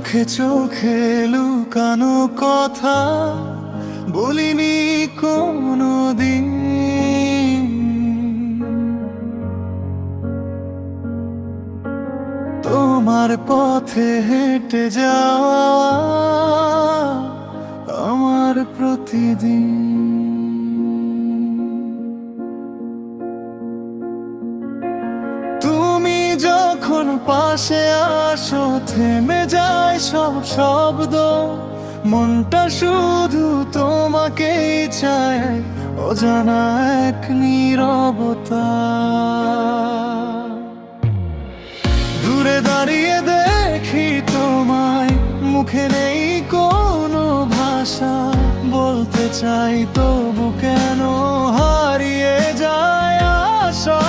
চোখে চোখে লুকানো কথা বলিনি কোনোদিন। তোমার পথে হেঁটে যাওয়া আমার প্রতিদিন। তুমি যখন পাশে আসো থেমে যায় সব শব্দ, মনটা শুধু তোমাকেই চায়, অজানা এক নীরবতা। দূরে দাঁড়িয়ে দেখি তোমায়, মুখে নেই কোনো ভাষা, বলতে চাই তবু কেন হারিয়ে যায় আশা।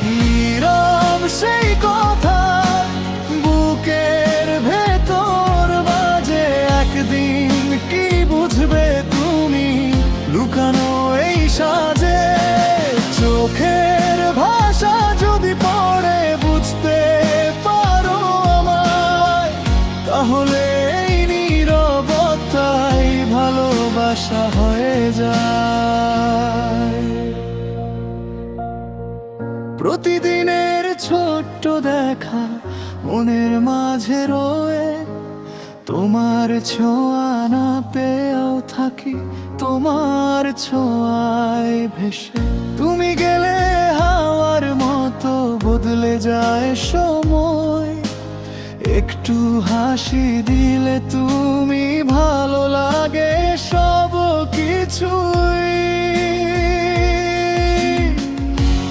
নীরব সেই কথা বুকের ভেতর বাজে, একদিন কি বুঝবে তুমি লুকানো এই সাজে। চোখের ভাষা যদি পড়ে বুঝতে পারো আমায়, তাহলে এই নীরবতাই ভালোবাসা হয়ে যায়। প্রতিদিনের ছোট্ট দেখা মনের মাঝে রয়ে, তোমার ছোঁয়া না পেয়েও থাকি তোমার ছোঁয়ায় ভেসে। তুমি গেলে হাওয়ার মতো বদলে যায় সময়, একটু হাসি দিলে তুমি ভালো লাগে সব কিছুই।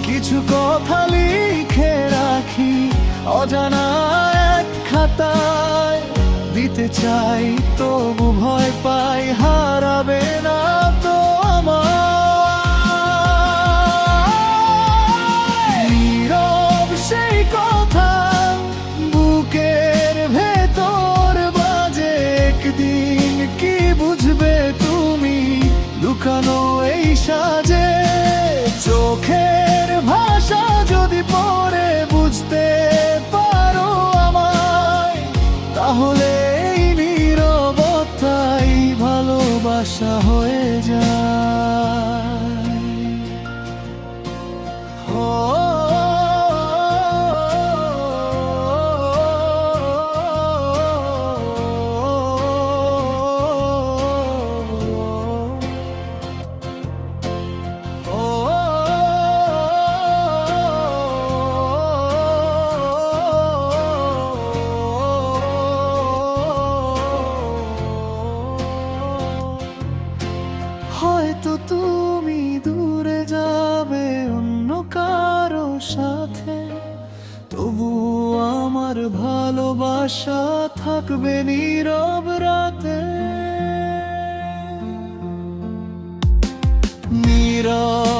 কিছু কথা লিখে রাখি অজানা এক খাতায়, দিতে চাই তবু ভয় পাই হারাবে না তো আমায়। নীরব সেই কথা বুকের ভেতর বাজে, একদিন কি বুঝবে তুমি লুকানো এই সাজে। চোখের ভাষা যদি পড়ে বুঝতে পারো আমায়, তাহলে এই নীরবতাই ভালোবাসা হয়ে যায়। হয়তো তুমি দূরে যাবে অন্য কারো সাথে, তবু আমার ভালোবাসা থাকবে নীরব রাতে। নীরব